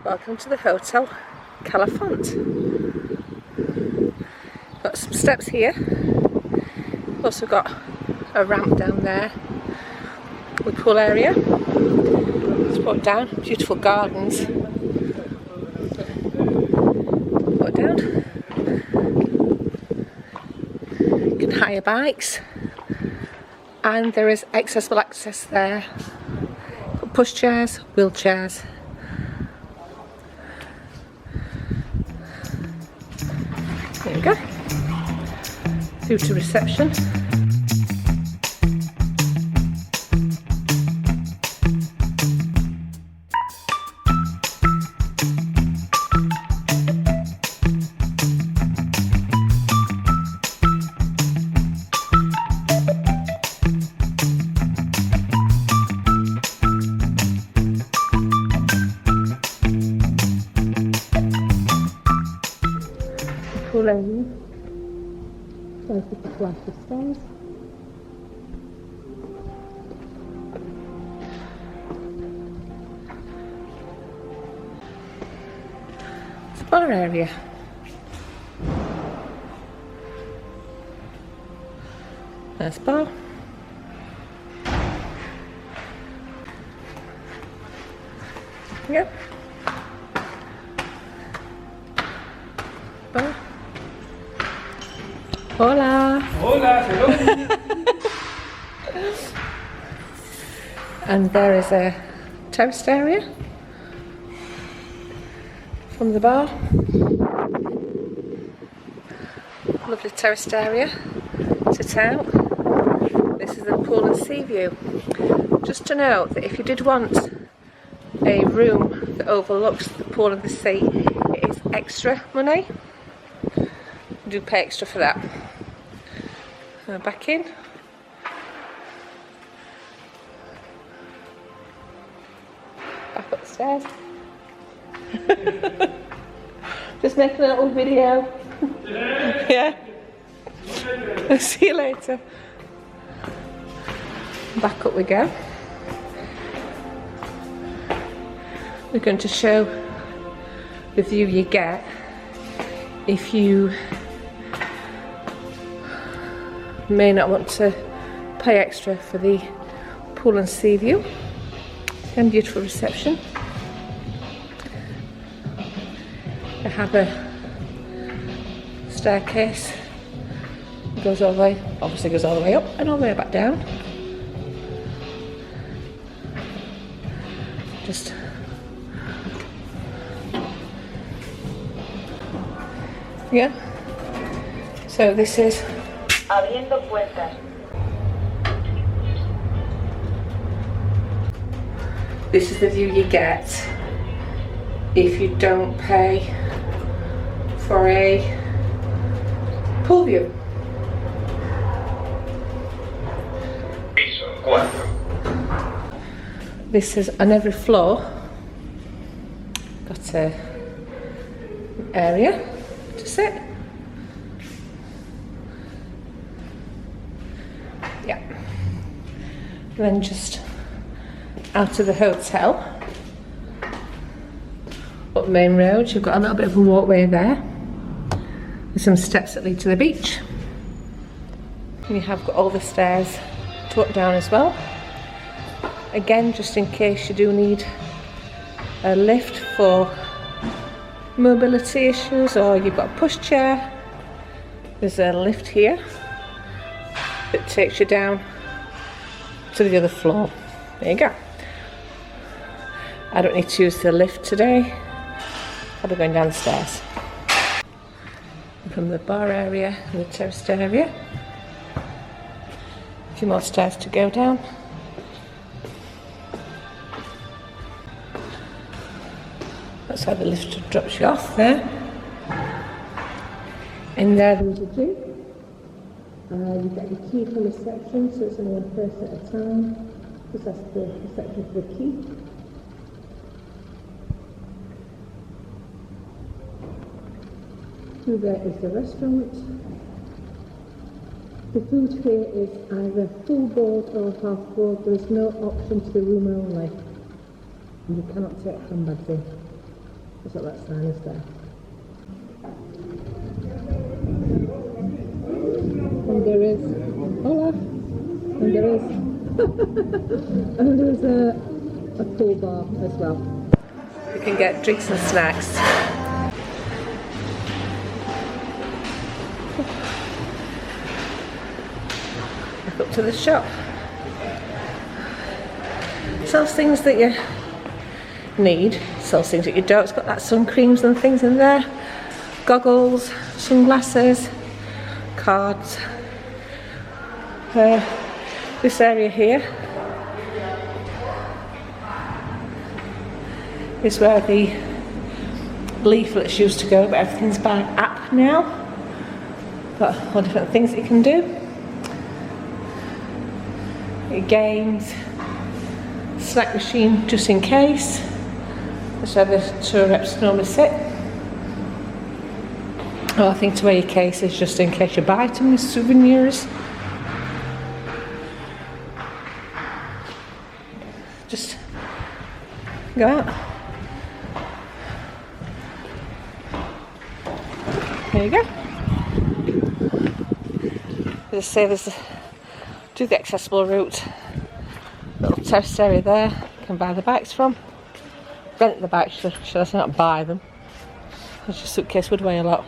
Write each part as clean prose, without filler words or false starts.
Welcome to the Hotel Cala Font. Got some steps here. Also got a ramp down there with pool area. Let's walk down. Beautiful gardens. Walk down. You can hire bikes, and there is accessible access there. Push chairs, wheelchairs. There we go. Through to reception. Pool area. There's the flight of stairs. It's a bar area. There's bar. Yep. Bar. Hola! Hola, hello! And there is a terraced area from the bar. Lovely terraced area. Sit out. This is the pool and sea view. Just to note that if you did want a room that overlooks the pool and the sea, it is extra money. You do pay extra for that. Back in. Back up the stairs. Just making a little video. Yeah. I'll see you later. Back up we go. We're going to show the view you get if you may not want to pay extra for the pool and sea view. And beautiful reception. They have a staircase. It goes all the way, obviously goes all the way up and all the way back down. Just yeah. So this is Abriendo puertas. This is the view you get if you don't pay for a pool view. Piso 4. This is on every floor. Got a area to sit. Yeah. And then just out of the hotel, up the main road, you've got a little bit of a walkway there with some steps that lead to the beach. And you have got all the stairs to walk down as well. Again, just in case you do need a lift for mobility issues, or you've got a pushchair, there's a lift here that takes you down to the other floor. There you go. I don't need to use the lift today. I'll be going down the stairs. From the bar area and the terraced area. A few more stairs to go down. That's how the lift drops you off there. In there there's a gym. You get the key from reception, so it's only one person at a time. Just ask the reception for the key. Through there is the restaurant. The food here is either full board or half board. There is no option to the room only. And you cannot take handbags in. That's what that sign is there. And there is, hola, and there is, and there's a pool bar as well. You can get drinks and snacks. Look up to the shop. Sells things that you need, sells things that you don't. It's got that sun creams and things in there. Goggles, sunglasses, cards. This area here is where the leaflets used to go, but everything's by app now. Got all different things that you can do. Your games, snack machine just in case. That's where the tour reps normally sit. Oh, I think to wear your cases just in case you buy too many souvenirs. Just go out. There you go. As I say, do the accessible route. Little terrace area there. You can buy the bikes from. Rent the bikes, should I say, not buy them. Because your suitcase would weigh a lot.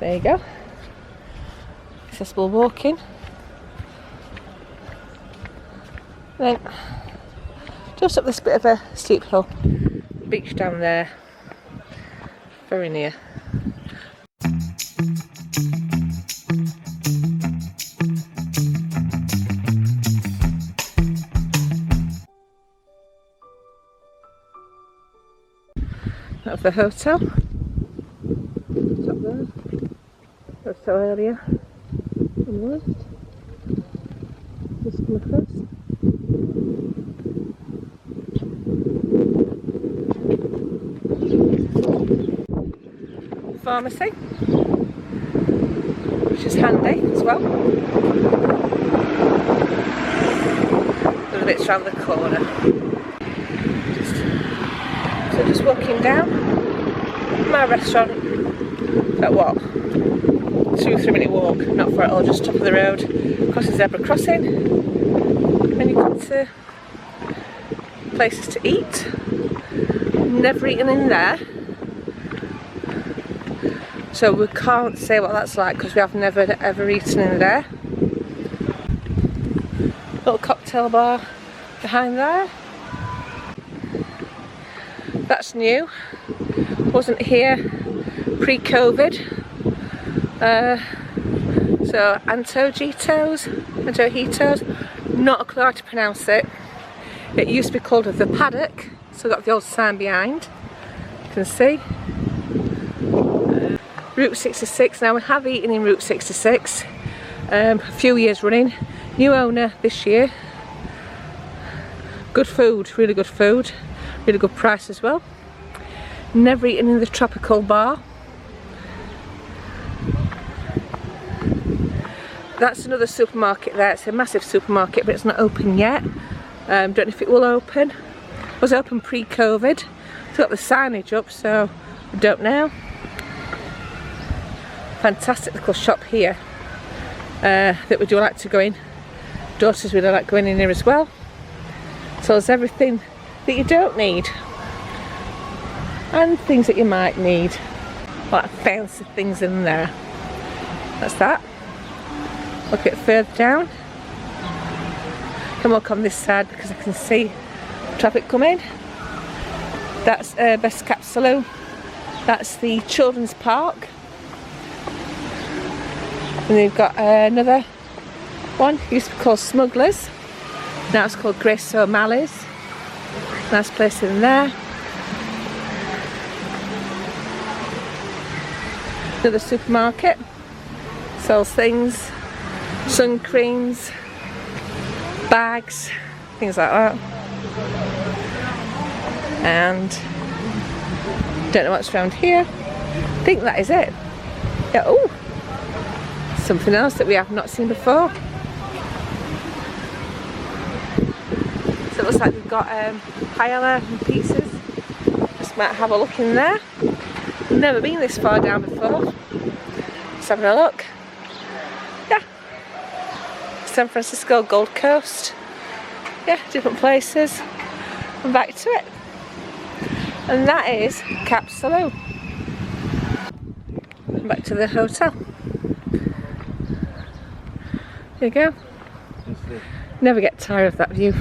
There you go. Accessible walking. Then just up this bit of a steep hill. Beach down there. Very near. That's the hotel. It's up there. Hotel area. On the left. Just come across. Pharmacy, which is handy as well. Little bits around the corner. So just walking down. My restaurant. About what? 2 or 3 minute walk. Not far at all. Just top of the road. Across the zebra crossing. And you come to places to eat. Never eaten in there. So we can't say what that's like because we have never ever eaten in there. Little cocktail bar behind there. That's new. Wasn't here pre-COVID. So Antojitos, not a clue how to pronounce it. It used to be called the Paddock, so got the old sign behind. You can see. Route 66, now we have eaten in Route 66 a few years running. New owner this year. Good food, really good food. Really good price as well. Never eaten in the tropical bar. That's another supermarket there. It's a massive supermarket, but it's not open yet. Don't know if it will open. It was open pre-COVID. It's got the signage up, so I don't know. Fantastic little shop here that we do like to go in. Daughters really like going in here as well. So there's everything that you don't need and things that you might need, like fancy things in there. That's that. Look a bit further down. Come walk on this side because I can see traffic coming. That's Best Cap Salou. That's the children's park. And they've got another one, used to be called Smugglers. Now it's called Grace O'Malley's. Nice place in there. Another supermarket. Sells things. Sun creams. Bags. Things like that. And don't know what's around here. I think that is it. Yeah, oh! Something else that we have not seen before. So it looks like we've got paella and pizzas. Just might have a look in there. Never been this far down before. Just having a look. Yeah. San Francisco, Gold Coast. Yeah, different places. And back to it. And that is Cap Salou. Back to the hotel. There you go. Never get tired of that view.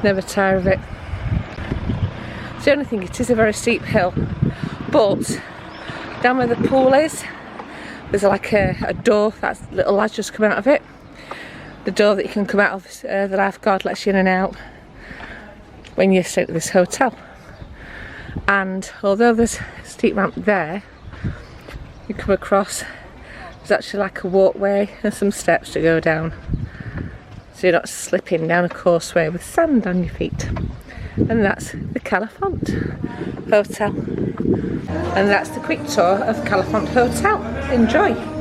Never tire of it. It's the only thing, it is a very steep hill. But down where the pool is, there's like a door, that's little lads just come out of it. The door that you can come out of, the lifeguard lets you in and out when you stay at this hotel. And although there's a steep ramp there, you come across, there's actually like a walkway and some steps to go down. So you're not slipping down a causeway with sand on your feet. And that's the Cala Font Hotel. And that's the quick tour of Cala Font Hotel. Enjoy!